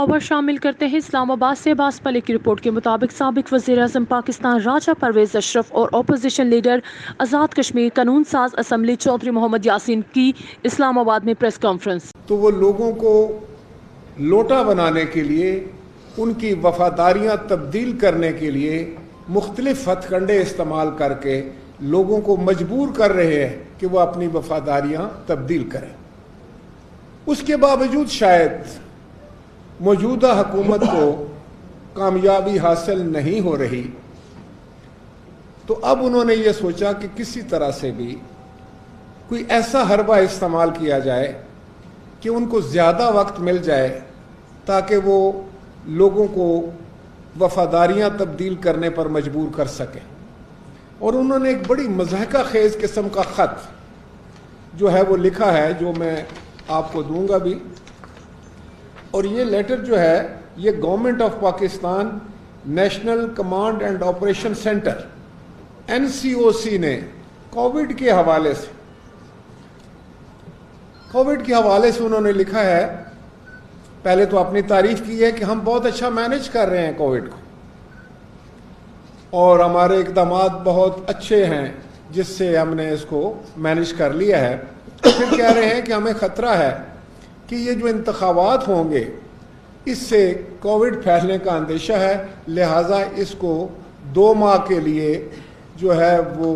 خبر شامل کرتے ہیں اسلام آباد سے باس پلے کی رپورٹ کے مطابق سابق وزیر اعظم پاکستان راجہ پرویز اشرف اور اپوزیشن لیڈر آزاد کشمیر قانون ساز اسمبلی چودھری محمد یاسین کی اسلام آباد میں پریس کانفرنس. تو وہ لوگوں کو لوٹا بنانے کے لیے، ان کی وفاداریاں تبدیل کرنے کے لیے مختلف ہتھ کنڈے استعمال کر کے لوگوں کو مجبور کر رہے ہیں کہ وہ اپنی وفاداریاں تبدیل کریں. اس کے باوجود شاید موجودہ حکومت کو کامیابی حاصل نہیں ہو رہی، تو اب انہوں نے یہ سوچا کہ کسی طرح سے بھی کوئی ایسا حربہ استعمال کیا جائے کہ ان کو زیادہ وقت مل جائے تاکہ وہ لوگوں کو وفاداریاں تبدیل کرنے پر مجبور کر سکیں. اور انہوں نے ایک بڑی مضحکہ خیز قسم کا خط جو ہے وہ لکھا ہے، جو میں آپ کو دوں گا بھی. اور یہ لیٹر جو ہے یہ government of Pakistan national command and operation centre NCOC نے کووڈ کے حوالے سے انہوں نے لکھا ہے. پہلے تو اپنی تعریف کی ہے کہ ہم بہت اچھا مینج کر رہے ہیں کووڈ کو، اور ہمارے اقدامات بہت اچھے ہیں جس سے ہم نے اس کو مینج کر لیا ہے. پھر کہہ رہے ہیں کہ ہمیں خطرہ ہے کہ یہ جو انتخابات ہوں گے اس سے کووڈ پھیلنے کا اندیشہ ہے، لہٰذا اس کو 2 ماہ کے لیے جو ہے وہ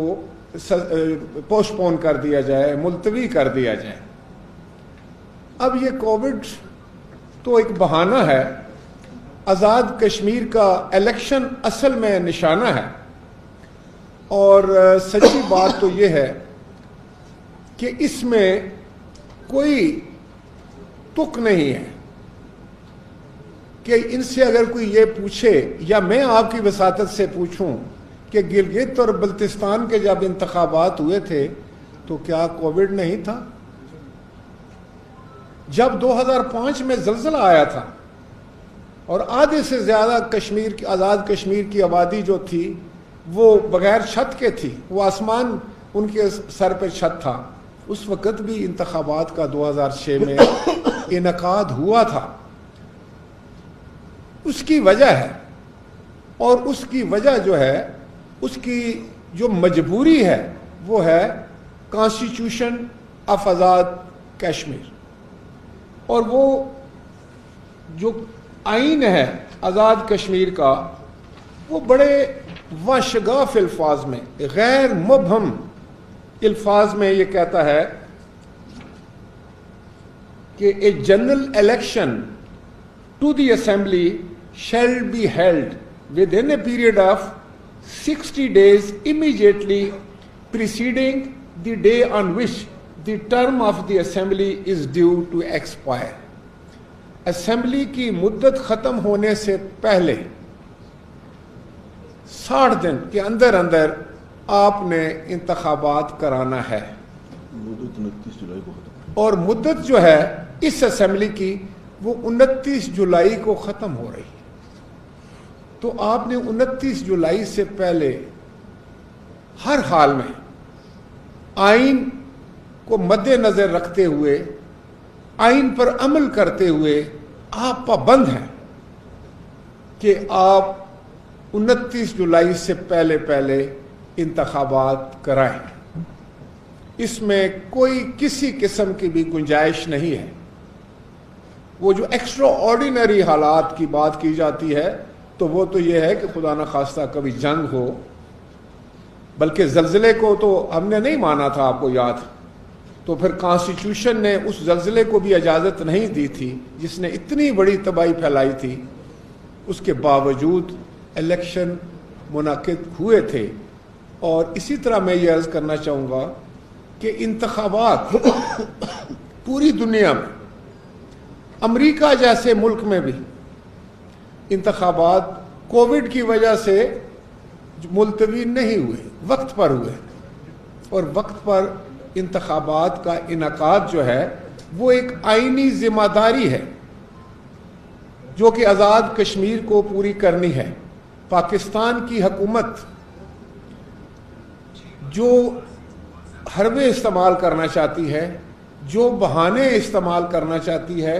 پوسٹ پون کر دیا جائے، ملتوی کر دیا جائے. اب یہ کووڈ تو ایک بہانہ ہے، آزاد کشمیر کا الیکشن اصل میں نشانہ ہے. اور سچی بات تو یہ ہے کہ اس میں کوئی تک نہیں ہے کہ ان سے اگر کوئی یہ پوچھے یا میں آپ کی وساطت سے پوچھوں کہ گلگت اور بلتستان کے جب انتخابات ہوئے تھے تو کیا کووڈ نہیں تھا؟ جب 2005 میں زلزلہ آیا تھا اور آدھے سے زیادہ آزاد کشمیر کی آبادی جو تھی وہ بغیر چھت کے تھی، وہ آسمان ان کے سر پہ چھت تھا، اس وقت بھی انتخابات کا 2006 میں انعقاد ہوا تھا. اس کی وجہ ہے، اور اس کی وجہ جو ہے، اس کی جو مجبوری ہے وہ ہے کانسٹیٹیوشن آف آزاد کشمیر. اور وہ جو آئین ہے آزاد کشمیر کا وہ بڑے واشگاف الفاظ میں، غیر مبہم الفاظ میں یہ کہتا ہے کہ a general election to the assembly shall be held within a period of 60 days immediately preceding the day on which the term of the assembly is due to expire. Assembly کی مدت ختم ہونے سے پہلے 60 دن کے اندر آپ نے انتخابات کرانا ہے. مدت 29 جولائی کو ختم، اور مدت جو ہے اس اسمبلی کی وہ 29 جولائی کو ختم ہو رہی ہے. تو آپ نے 29 جولائی سے پہلے ہر حال میں آئین کو مد نظر رکھتے ہوئے، آئین پر عمل کرتے ہوئے آپ پابند ہیں کہ آپ 29 جولائی سے پہلے انتخابات کرائیں. اس میں کوئی کسی قسم کی بھی گنجائش نہیں ہے. وہ جو ایکسٹرا آرڈینری حالات کی بات کی جاتی ہے تو وہ تو یہ ہے کہ خدا نخواستہ کبھی جنگ ہو، بلکہ زلزلے کو تو ہم نے نہیں مانا تھا، آپ کو یاد، تو پھر کانسٹیٹیوشن نے اس زلزلے کو بھی اجازت نہیں دی تھی جس نے اتنی بڑی تباہی پھیلائی تھی. اس کے باوجود الیکشن منعقد ہوئے تھے. اور اسی طرح میں یہ عرض کرنا چاہوں گا کہ انتخابات پوری دنیا میں، امریکہ جیسے ملک میں بھی انتخابات کووڈ کی وجہ سے ملتوی نہیں ہوئے، وقت پر ہوئے. اور وقت پر انتخابات کا انعقاد جو ہے وہ ایک آئینی ذمہ داری ہے جو کہ آزاد کشمیر کو پوری کرنی ہے. پاکستان کی حکومت جو حربے استعمال کرنا چاہتی ہے، جو بہانے استعمال کرنا چاہتی ہے،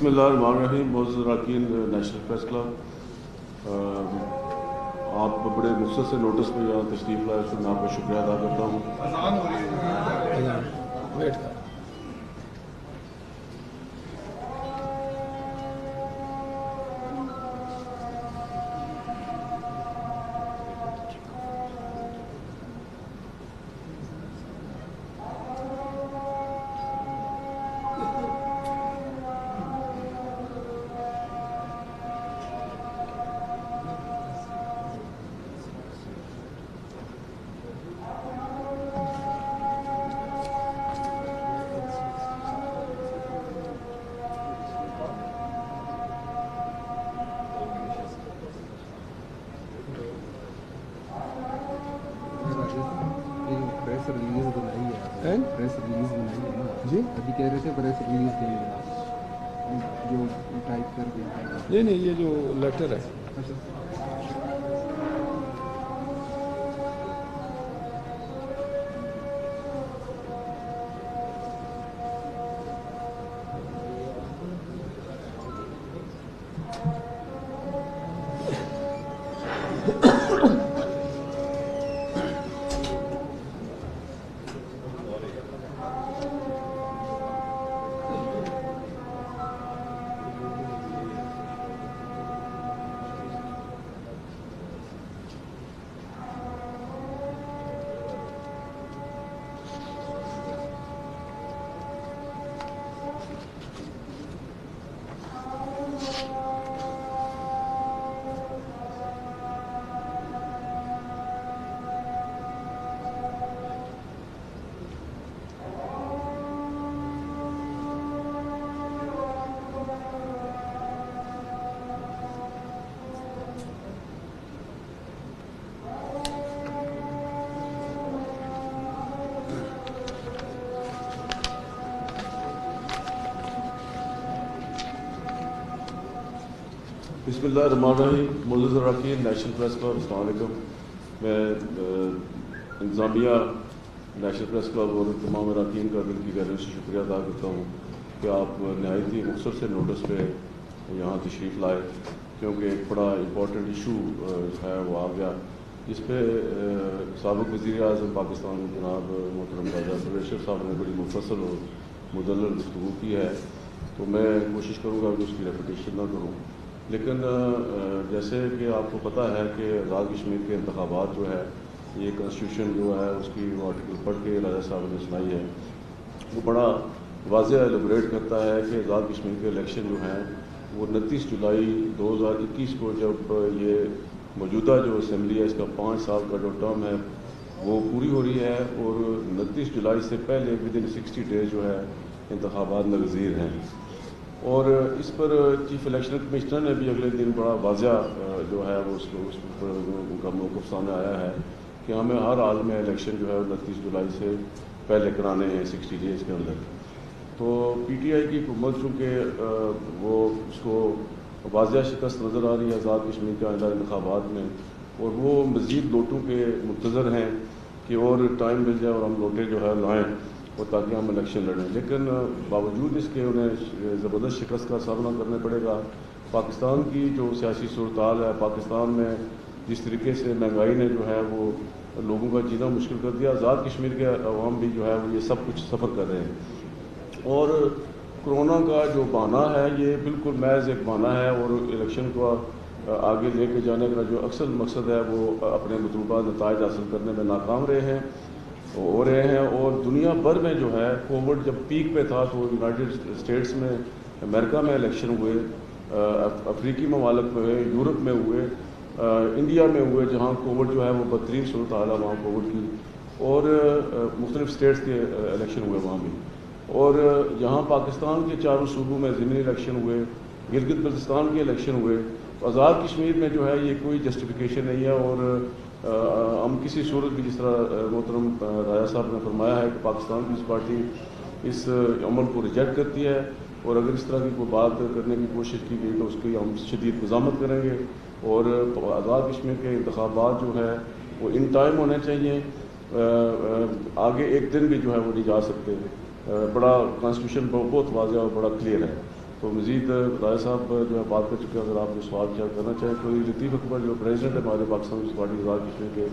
بسم اللہ الرحمن الرحیم. معزز اراکین نیشنل پریس کلب، آپ بڑے مختصر نوٹس پہ یہاں تشریف لائے، اس میں آپ کا شکریہ ادا کرتا ہوں. ویٹ کر. پریس ریلیز بنائی ہے نا جی ابھی کہہ رہے تھے پریس ریلیز دیں گے جو ٹائپ کر کے. نہیں یہ جو لیٹر ہے بسم اللہ الرحمن الرحیم. معزز اراکین نیشنل پریس کلب، السلام علیکم. میں انتظامیہ نیشنل پریس کلب اور تمام اراکین کا دل کی گہرائیوں سے شکریہ ادا کرتا ہوں کہ آپ نہایت ہی مختصر سے نوٹس پہ یہاں تشریف لائے، کیونکہ ایک بڑا امپورٹنٹ ایشو ہے وہ آ گیا جس پہ سابق وزیر اعظم پاکستان جناب محترم راجہ پرویز اشرف صاحب نے بڑی مفصل اور مدلل گفتگو کی ہے. تو میں کوشش کروں گا کہ اس کی ریپیٹیشن نہ کروں، لیکن جیسے کہ آپ کو پتہ ہے کہ آزاد کشمیر کے انتخابات جو ہے، یہ کنسٹیٹیوشن جو ہے اس کی وہ آرٹیکل پڑھ کے راجہ صاحب نے سنائی ہے، وہ بڑا واضح ایلیبریٹ کرتا ہے کہ آزاد کشمیر کے الیکشن جو ہیں وہ 29 جولائی 2021 کو جب یہ موجودہ جو اسمبلی ہے اس کا 5 سال کا جو ٹرم ہے وہ پوری ہو رہی ہے، اور 29 جولائی سے پہلے ودن 60 ڈیز جو ہے انتخابات ناگزیر ہیں. اور اس پر چیف الیکشن کمشنر نے بھی اگلے دن بڑا واضح جو ہے وہ اس پر ان کا موقف سامنے آیا ہے کہ ہمیں ہر حال میں الیکشن جو ہے 29 جولائی سے پہلے کرانے ہیں 60 ڈیز کے اندر. تو پی ٹی آئی کی حکومت چونکہ وہ اس کو واضح شکست نظر آ رہی ہے آزاد کشمیر کے آئندہ انتخابات میں، اور وہ مزید لوٹوں کے منتظر ہیں کہ اور ٹائم مل جائے اور ہم لوٹے جو ہے لائیں اور تاکہ ہم الیکشن لڑیں. لیکن باوجود اس کے انہیں زبردست شکست کا سامنا کرنا پڑے گا. پاکستان کی جو سیاسی صورتحال ہے، پاکستان میں جس طریقے سے مہنگائی نے جو ہے وہ لوگوں کا جینا مشکل کر دیا، آزاد کشمیر کے عوام بھی جو ہے وہ یہ سب کچھ سفر کر رہے ہیں. اور کرونا کا جو بہانہ ہے یہ بالکل محض ایک بہانہ ہے، اور الیکشن کو آگے لے کے جانے کا جو اکثر مقصد ہے وہ اپنے مطلوبہ نتائج حاصل کرنے میں ناکام رہے ہیں. اور دنیا بھر میں جو ہے کووڈ جب پیک پہ تھا تو یونائٹڈ اسٹیٹس میں، امریکہ میں الیکشن ہوئے، افریقی ممالک میں ہوئے، یورپ میں ہوئے، انڈیا میں ہوئے جہاں کووڈ جو ہے وہ بدترین صورتحال ہے وہاں کووڈ کی، اور مختلف اسٹیٹس کے الیکشن ہوئے وہاں بھی. اور یہاں پاکستان کے چاروں صوبوں میں ضمنی الیکشن ہوئے، گلگت بلتستان کے الیکشن ہوئے. آزاد کشمیر میں جو ہے یہ کوئی جسٹیفیکیشن نہیں ہے، اور ہم کسی صورت بھی جس طرح محترم راجہ صاحب نے فرمایا ہے کہ پاکستان پیپلز پارٹی اس عمل کو ریجیکٹ کرتی ہے، اور اگر اس طرح کی کوئی بات کرنے کی کوشش کی گئی تو اس کی ہم شدید مذمت کریں گے. اور آزاد کشمیر کے انتخابات جو ہے وہ ان ٹائم ہونے چاہیے، آگے ایک دن بھی جو ہے وہ نہیں جا سکتے. بڑا کانسٹیٹیوشن بہت واضح اور بڑا کلیئر ہے. تو مزید راجہ صاحب جو ہے بات کر چکے ہیں، اگر آپ جو سوال کیا کرنا چاہیں کوئی لطیف اکبر جو پریزیڈنٹ ہے ہمارے پاکستان پیپلز پارٹی آزاد کشمیر کے،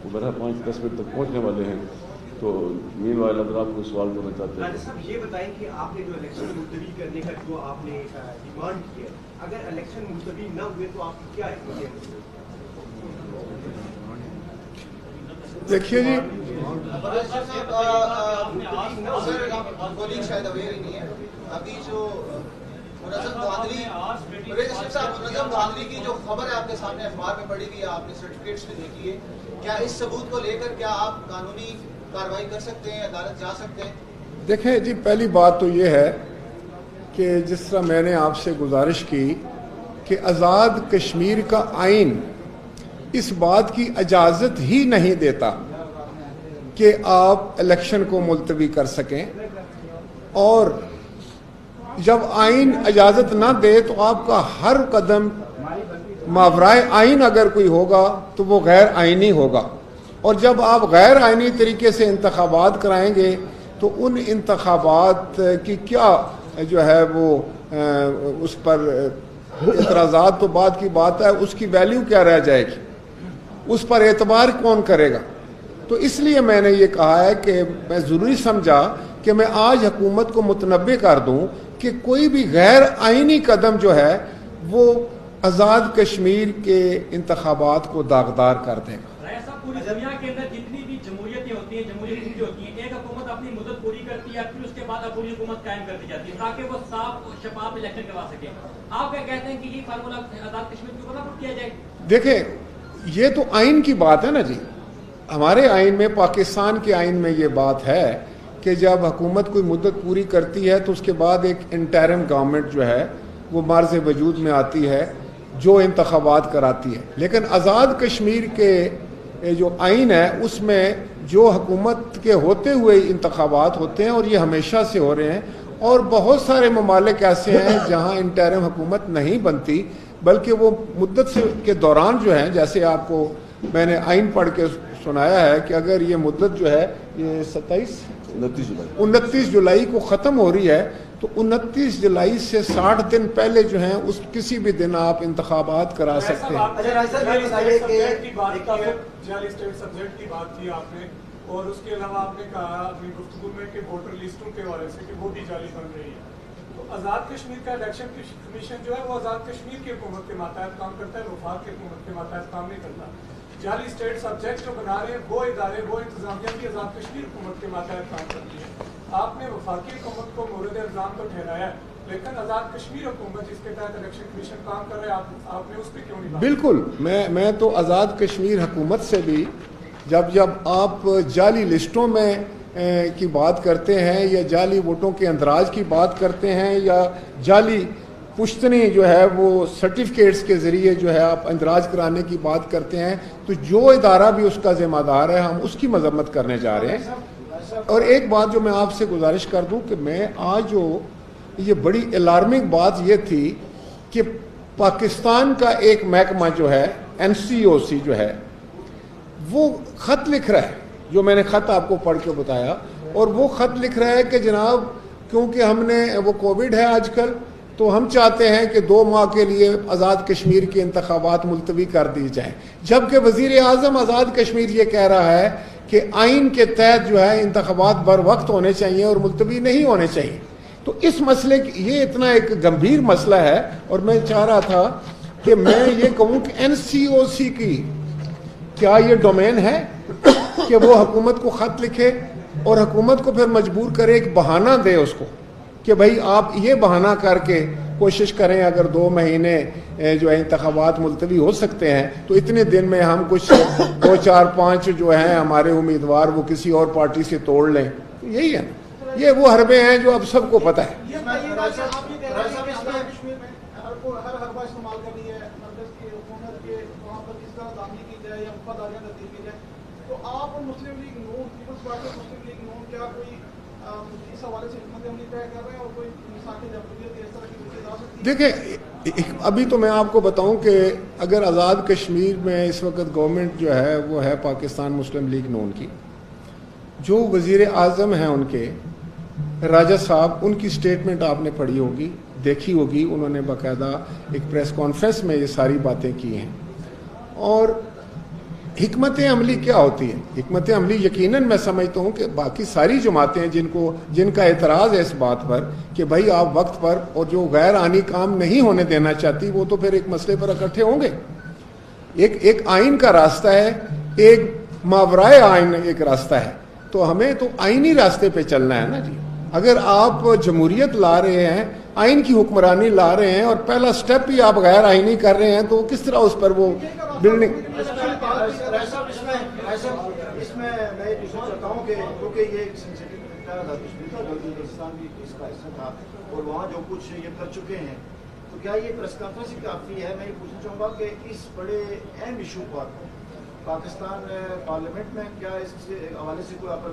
وہ برہ 5-10 منٹ تک پہنچنے والے ہیں، تو مین وائل اگر آپ کوئی سوال کرنا چاہتے ہیں۔ راجہ صاحب یہ بتائیں کہ آپ نے جو الیکشن ملتوی کرنے کا جو آپ نے ڈیمانڈ کی ہے، اگر الیکشن ملتوی نہ ہوئے تو آپ کی کیا حکمت ہے؟ دیکھیے جی، شاید اویئر ہی نہیں ہے ابھی جو منظم دھاندلی کی جو خبر ہے آپ کے سامنے اخبار میں پڑی ہوئی ہے، آپ نے سرٹیفکیٹس بھی دیکھی ہے، کیا اس ثبوت کو لے کر کیا آپ قانونی کارروائی کر سکتے ہیں، عدالت جا سکتے ہیں؟ دیکھیں جی، پہلی بات تو یہ ہے کہ جس طرح میں نے آپ سے گزارش کی کہ آزاد کشمیر کا آئین اس بات کی اجازت ہی نہیں دیتا کہ آپ الیکشن کو ملتوی کر سکیں، اور جب آئین اجازت نہ دے تو آپ کا ہر قدم ماورائے آئین اگر کوئی ہوگا تو وہ غیر آئینی ہوگا، اور جب آپ غیر آئینی طریقے سے انتخابات کرائیں گے تو ان انتخابات کی کیا جو ہے وہ اس پر اعتراضات تو بعد کی بات ہے، اس کی ویلیو کیا رہ جائے گی، اس پر اعتبار کون کرے گا؟ تو اس لیے میں نے یہ کہا ہے کہ میں ضروری سمجھا کہ میں آج حکومت کو متنبہ کر دوں کہ کوئی بھی غیر آئینی قدم جو ہے وہ آزاد کشمیر کے انتخابات کو داغدار کر دے گا۔ پوری دنیا کے اندر جتنی بھی جمہوریتیں ہوتی ہیں، جمہوریتیں ہوتی ہیں، ایک حکومت اپنی مدت پوری کرتی ہے، پھر اس کے بعد اپنی حکومت قائم کر دی جاتی ہے تاکہ وہ صاف اور شفاف الیکشن کروا سکے۔ آپ کیا کہتے ہیں کہ یہ فارمولہ آزاد کشمیر کے اوپر کیا جائے؟ دیکھیں یہ تو آئین کی بات ہے نا جی، ہمارے آئین میں، پاکستان کے آئین میں یہ بات ہے کہ جب حکومت کوئی مدت پوری کرتی ہے تو اس کے بعد ایک انٹرم گورنمنٹ جو ہے وہ مرز وجود میں آتی ہے جو انتخابات کراتی ہے، لیکن آزاد کشمیر کے جو آئین ہے اس میں جو حکومت کے ہوتے ہوئے انتخابات ہوتے ہیں، اور یہ ہمیشہ سے ہو رہے ہیں، اور بہت سارے ممالک ایسے ہیں جہاں انٹرم حکومت نہیں بنتی بلکہ وہ مدت سے کے دوران جو ہیں، جیسے آپ کو میں نے آئین پڑھ کے سنایا ہے کہ اگر یہ مدت جو ہے یہ 29 جولائی کو ختم ہو رہی ہے تو 29 جولائی سے 60 دن پہلے جو ہیں اس کسی بھی دن آپ انتخابات کرا سکتے ہیں۔ جعلی اسٹیٹ سبجیکٹ کی بات کی آپ نے، اور اس کے علاوہ آپ نے کہا اپنی گفتگو میں کہ ووٹر لسٹوں کے حوالے سے کہ وہ بھی جعلی بن رہی ہے، تو آزاد کشمیر کا الیکشن کمیشن جو ہے وہ آزاد کشمیر کی حکومت کے ماتحت کام کرتا ہے، وفاق کی حکومت کے ماتحت کام نہیں کرتا۔ جعلی اسٹیٹ سبجیکٹ جو بنا رہے ہیں وہ ادارے، وہ انتظامیہ بھی آزاد کشمیر حکومت کے ماتحت کام کرتی ہے۔ آپ نے وفاقی حکومت کو مورد الزام تو ٹھہرایا ہے، لیکن آزاد کشمیر حکومت جس کے تحت الیکشن کمیشن کام کر رہا ہے، آپ نے اس پہ کیوں نہیں بات؟ بالکل، میں تو آزاد کشمیر حکومت سے بھی جب آپ جعلی لسٹوں میں کی بات کرتے ہیں یا جعلی ووٹوں کے اندراج کی بات کرتے ہیں یا جعلی پشتنی جو ہے وہ سرٹیفکیٹس کے ذریعے جو ہے آپ اندراج کرانے کی بات کرتے ہیں، تو جو ادارہ بھی اس کا ذمہ دار ہے ہم اس کی مذمت کرنے جا رہے ہیں۔ اور ایک بات جو میں آپ سے گزارش کر دوں کہ میں آج جو یہ بڑی الارمنگ بات یہ تھی کہ پاکستان کا ایک محکمہ جو ہے NCOC جو ہے وہ خط لکھ رہا ہے، جو میں نے خط آپ کو پڑھ کے بتایا، اور وہ خط لکھ رہا ہے کہ جناب کیونکہ ہم نے وہ کووڈ ہے آج کل تو ہم چاہتے ہیں کہ 2 ماہ کے لیے آزاد کشمیر کے انتخابات ملتوی کر دی جائیں، جبکہ وزیر اعظم آزاد کشمیر یہ کہہ رہا ہے کہ آئین کے تحت جو ہے انتخابات بر وقت ہونے چاہیے اور ملتوی نہیں ہونے چاہیے۔ تو اس مسئلے کی یہ اتنا ایک گمبھیر مسئلہ ہے، اور میں چاہ رہا تھا کہ میں یہ کہوں کہ NCOC کی کیا یہ ڈومین ہے کہ وہ حکومت کو خط لکھے اور حکومت کو پھر مجبور کرے، ایک بہانہ دے اس کو کہ بھائی آپ یہ بہانہ کر کے کوشش کریں، اگر 2 مہینے جو ہے انتخابات ملتوی ہو سکتے ہیں تو اتنے دن میں ہم کچھ 2 4 5 جو ہیں ہمارے امیدوار وہ کسی اور پارٹی سے توڑ لیں۔ یہی ہے نا، یہ وہ حربے ہیں جو اب سب کو پتہ ہے۔ ہر حربہ استعمال کر رہی ہے مرکز کی حکومت کے وہاں پر کس طرح دامنی کی جائے یا وفاداریاں تبدیل کی جائے، تو آپ اور مسلم لیگ نون، پیپلز پارٹی مسلم لیگ نون کیا کوئی اس حوالے سے حکمت عملی طے کر رہے ہیں اور کوئی مساقی جمہوریت اس طرح کی وجہ آ سکتی ہے؟ دیکھیں ابھی تو میں آپ کو بتاؤں کہ اگر آزاد کشمیر میں اس وقت گورنمنٹ جو ہے وہ ہے پاکستان مسلم لیگ نون کی، جو وزیر اعظم ہیں ان کے راجہ صاحب، ان کی سٹیٹمنٹ آپ نے پڑھی ہوگی، دیکھی ہوگی, انہوں نے باقاعدہ ایک پریس کانفرنس میں یہ ساری باتیں کی ہیں. اور حکمت عملی کیا ہوتی ہے؟ حکمت عملی یقیناً میں سمجھتا ہوں کہ باقی ساری جماعتیں جن کا اعتراض ہے اس بات پر کہ بھائی آپ وقت پر, اور جو غیر آئینی کام نہیں ہونے دینا چاہتی, وہ تو پھر ایک مسئلے پر اکٹھے ہوں گے. ایک آئین کا راستہ ہے, ایک ماورائے آئین ایک راستہ ہے, تو ہمیں تو آئینی راستے پہ چلنا ہے نا جی. اگر آپ جمہوریت لا رہے ہیں, آئین کی حکمرانی لا رہے ہیں, اور پہلا سٹیپ ہی آپ غیر آئینی کر رہے ہیں, تو کس طرح اس پر وہ بلڈنگ. اس میں میں یہ پوچھنا چاہتا ہوں کہ کیونکہ یہ ایک ہندوستان بھی اس کا حصہ تھا اور وہاں جو کچھ یہ کر چکے ہیں, تو کیا یہ پریس کانفرنس ہی کافی ہے؟ میں یہ پوچھنا چاہوں گا کہ اس بڑے اہم ایشو پر پاکستان پارلیمنٹ میں کیا اس حوالے سے کوئی آپ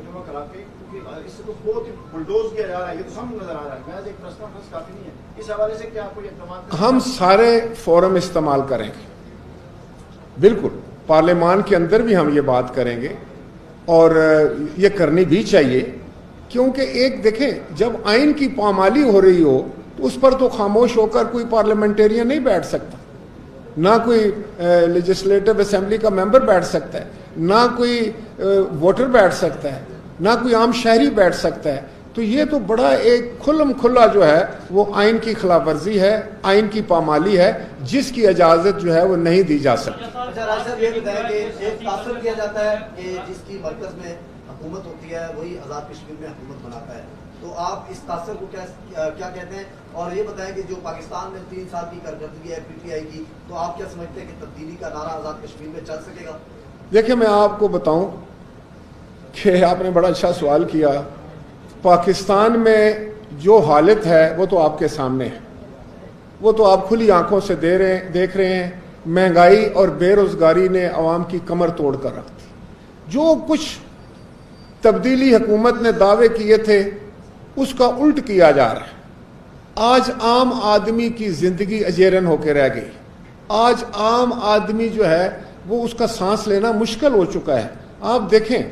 جمع کرا کے, کیونکہ اس سے تو بہت بلڈوز کیا جا رہا ہے, یہ تو سامنے نظر آ رہا ہے, میں ایک پریس کانفرنس کافی نہیں ہے, اس حوالے سے کیا کوئی اقدامات؟ ہم سارے فورم استعمال کریں گے, بالکل پارلیمان کے اندر بھی ہم یہ بات کریں گے, اور یہ کرنی بھی چاہیے, کیونکہ ایک دیکھیں جب آئین کی پامالی ہو رہی ہو تو اس پر تو خاموش ہو کر کوئی پارلیمنٹیرین نہیں بیٹھ سکتا, نہ کوئی لیجسلیٹو اسمبلی کا ممبر بیٹھ سکتا ہے, نہ کوئی ووٹر بیٹھ سکتا ہے, نہ کوئی عام شہری بیٹھ سکتا ہے. تو یہ تو بڑا ایک کھلم کھلا جو ہے وہ آئین کی خلاف ورزی ہے, آئین کی پامالی ہے, جس کی اجازت جو ہے وہ نہیں دی جا سکتی. اچھا راج صاحب, یہ بتائیں کہ ایک تاثر کیا جاتا ہے کہ جس کی مرکز میں حکومت ہوتی ہے وہی آزاد کشمیر میں حکومت بناتا ہے, تو آپ اس تاثر کو کیا کہتے ہیں؟ اور یہ بتائیں کہ جو پاکستان میں 3 سال کی کارکردگی ہے پی ٹی آئی کی, تو آپ کیا سمجھتے ہیں کہ تبدیلی کا نعرہ آزاد کشمیر میں چل سکے گا؟ دیکھیں میں آپ کو بتاؤں کہ آپ نے بڑا اچھا سوال کیا. پاکستان میں جو حالت ہے وہ تو آپ کے سامنے ہے, وہ تو آپ کھلی آنکھوں سے دیکھ رہے ہیں. مہنگائی اور بے روزگاری نے عوام کی کمر توڑ کر رکھ دی. جو کچھ تبدیلی حکومت نے دعوے کیے تھے اس کا الٹ کیا جا رہا ہے. آج عام آدمی کی زندگی اجیرن ہو کے رہ گئی. آج عام آدمی جو ہے وہ اس کا سانس لینا مشکل ہو چکا ہے. آپ دیکھیں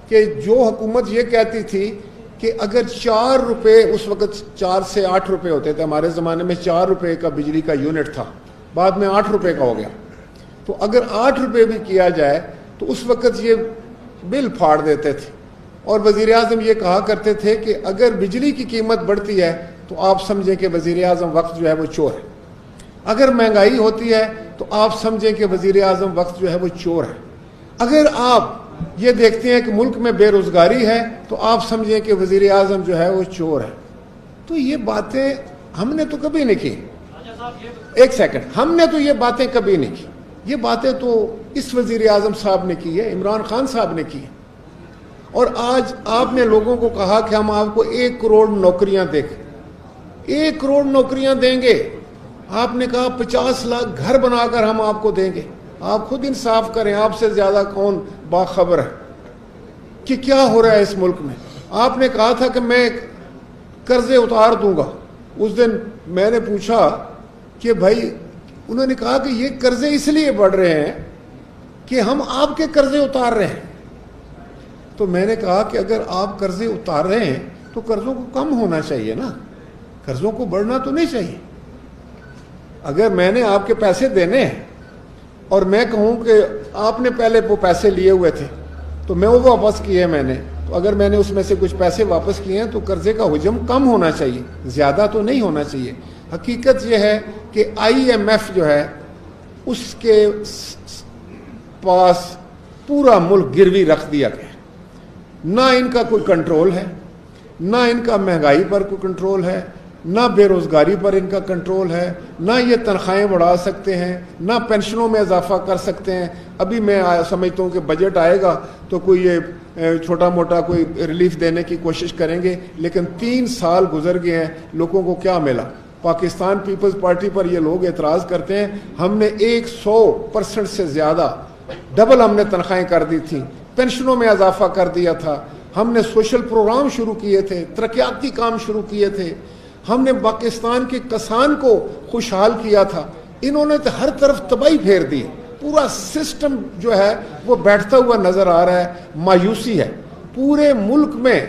کہ جو حکومت یہ کہتی تھی کہ اگر 4 روپے, اس وقت 4 سے 8 روپے ہوتے تھے, ہمارے زمانے میں 4 روپے کا بجلی کا یونٹ تھا, بعد میں 8 روپے کا ہو گیا, تو اگر 8 روپے بھی کیا جائے تو اس وقت یہ بل پھاڑ دیتے تھے. اور وزیر اعظم یہ کہا کرتے تھے کہ اگر بجلی کی قیمت بڑھتی ہے تو آپ سمجھیں کہ وزیر اعظم وقت جو ہے وہ چور ہے. اگر مہنگائی ہوتی ہے تو آپ سمجھیں کہ وزیر اعظم وقت جو ہے وہ چور ہے. اگر آپ یہ دیکھتے ہیں کہ ملک میں بے روزگاری ہے تو آپ سمجھیں کہ وزیر اعظم جو ہے وہ چور ہے. تو یہ باتیں ہم نے تو کبھی نہیں کی. ایک سیکنڈ, ہم نے تو یہ باتیں کبھی نہیں کی. یہ باتیں تو اس وزیر اعظم صاحب نے کی ہے, عمران خان صاحب نے کی ہے. اور آج آپ نے لوگوں کو کہا کہ ہم آپ کو 1 کروڑ نوکریاں دیں گے, 1 کروڑ نوکریاں دیں گے. آپ نے کہا 50 لاکھ گھر بنا کر ہم آپ کو دیں گے. آپ خود انصاف کریں, آپ سے زیادہ کون باخبر ہے کہ کیا ہو رہا ہے اس ملک میں. آپ نے کہا تھا کہ میں قرضے اتار دوں گا. اس دن میں نے پوچھا کہ بھائی, انہوں نے کہا کہ یہ قرضے اس لیے بڑھ رہے ہیں کہ ہم آپ کے قرضے اتار رہے ہیں. تو میں نے کہا کہ اگر آپ قرضے اتار رہے ہیں تو قرضوں کو کم ہونا چاہیے نا, قرضوں کو بڑھنا تو نہیں چاہیے. اگر میں نے آپ کے پیسے دینے ہیں اور میں کہوں کہ آپ نے پہلے وہ پیسے لیے ہوئے تھے تو میں وہ واپس کیے میں نے, تو اگر میں نے اس میں سے کچھ پیسے واپس کیے ہیں تو قرضے کا حجم کم ہونا چاہیے, زیادہ تو نہیں ہونا چاہیے. حقیقت یہ ہے کہ IMF جو ہے اس کے پاس پورا ملک گروی رکھ دیا گیا. نہ ان کا کوئی کنٹرول ہے, نہ ان کا مہنگائی پر کوئی کنٹرول ہے, نہ بے روزگاری پر ان کا کنٹرول ہے, نہ یہ تنخواہیں بڑھا سکتے ہیں, نہ پینشنوں میں اضافہ کر سکتے ہیں. ابھی میں سمجھتا ہوں کہ بجٹ آئے گا تو کوئی یہ چھوٹا موٹا کوئی ریلیف دینے کی کوشش کریں گے. لیکن 3 سال گزر گئے ہیں, لوگوں کو کیا ملا؟ پاکستان پیپلز پارٹی پر یہ لوگ اعتراض کرتے ہیں ہم نے 100% سے زیادہ ڈبل ہم نے تنخواہیں کر دی تھیں, پینشنوں میں اضافہ کر دیا تھا, ہم نے سوشل پروگرام شروع کیے تھے, ترقیاتی کام شروع کیے تھے, ہم نے پاکستان کے کسان کو خوشحال کیا تھا. انہوں نے تو ہر طرف تباہی پھیر دی. پورا سسٹم جو ہے وہ بیٹھتا ہوا نظر آ رہا ہے. مایوسی ہے پورے ملک میں,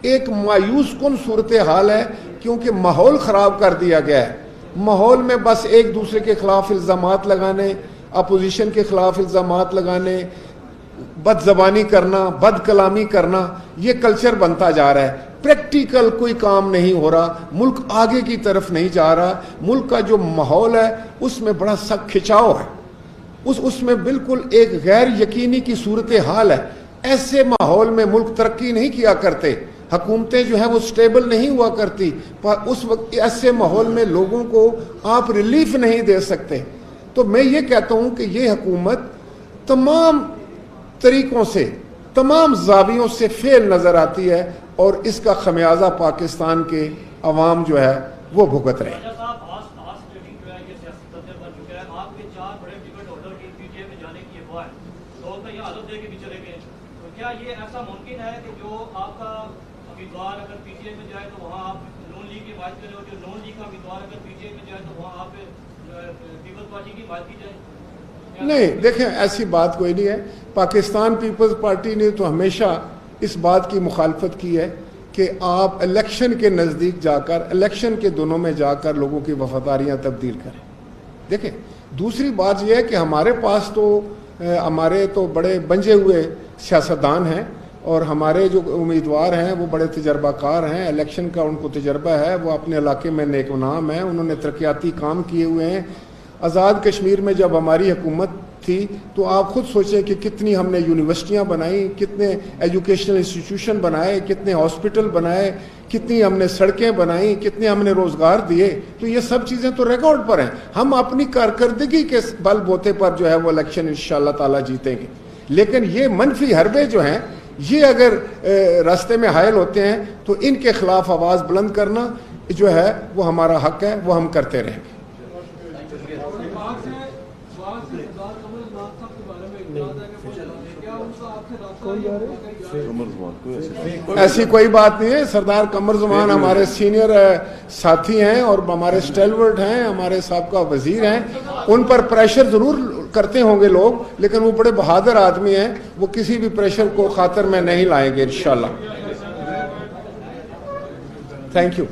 ایک مایوس کن صورتحال ہے کیونکہ ماحول خراب کر دیا گیا ہے. ماحول میں بس ایک دوسرے کے خلاف الزامات لگانے, اپوزیشن کے خلاف الزامات لگانے, بد زبانی کرنا, بد کلامی کرنا, یہ کلچر بنتا جا رہا ہے. پریکٹیکل کوئی کام نہیں ہو رہا, ملک آگے کی طرف نہیں جا رہا. ملک کا جو ماحول ہے اس میں بڑا سخت کھچاؤ ہے, اس میں بالکل ایک غیر یقینی کی صورتحال ہے. ایسے ماحول میں ملک ترقی نہیں کیا کرتے, حکومتیں جو ہیں وہ سٹیبل نہیں ہوا کرتی. اس وقت ایسے ماحول میں لوگوں کو آپ ریلیف نہیں دے سکتے. تو میں یہ کہتا ہوں کہ یہ حکومت تمام طریقوں سے, تمام زاویوں سے فیل نظر آتی ہے, اور اس کا خمیازہ پاکستان کے عوام جو ہے وہ بھگت رہے ہیں. کیا یہ ایسا ممکن ہے کہ جو آپ کا امیدوار اگر پی ٹی آئی میں جائے تو وہاں آپ نون لیگ کی بات کریں, اور جو نون لیگ کا امیدوار اگر پی ٹی آئی میں جائے تو وہاں آپ پیپلز پارٹی کی بات کی جائے؟ نہیں, دیکھیں ایسی بات کوئی نہیں ہے. پاکستان پیپلز پارٹی نے تو ہمیشہ اس بات کی مخالفت کی ہے کہ آپ الیکشن کے نزدیک جا کر, الیکشن کے دنوں میں جا کر لوگوں کی وفاداریاں تبدیل کریں. دیکھیں دوسری بات یہ ہے کہ ہمارے پاس تو ہمارے تو بڑے بنجے ہوئے سیاستدان ہیں, اور ہمارے جو امیدوار ہیں وہ بڑے تجربہ کار ہیں, الیکشن کا ان کو تجربہ ہے, وہ اپنے علاقے میں نیک نام ہیں, انہوں نے ترقیاتی کام کیے ہوئے ہیں. آزاد کشمیر میں جب ہماری حکومت تھی تو آپ خود سوچیں کہ کتنی ہم نے یونیورسٹیاں بنائیں, کتنے ایجوکیشنل انسٹیٹیوشن بنائے, کتنے ہاسپٹل بنائے, کتنی ہم نے سڑکیں بنائیں, کتنے ہم نے روزگار دیے. تو یہ سب چیزیں تو ریکارڈ پر ہیں. ہم اپنی کارکردگی کے بل بوتے پر جو ہے وہ الیکشن انشاءاللہ تعالی جیتیں گے. لیکن یہ منفی حربے جو ہیں یہ اگر راستے میں حائل ہوتے ہیں تو ان کے خلاف آواز بلند کرنا جو ہے وہ ہمارا حق ہے, وہ ہم کرتے رہیں گے. ایسی کوئی بات نہیں ہے. سردار قمر زمان ہمارے سینئر ساتھی ہیں اور ہمارے اسٹیلورٹ ہیں, ہمارے سابقہ وزیر ہیں. ان پر پریشر ضرور کرتے ہوں گے لوگ, لیکن وہ بڑے بہادر آدمی ہیں, وہ کسی بھی پریشر کو خاطر میں نہیں لائیں گے انشاءاللہ. Thank you.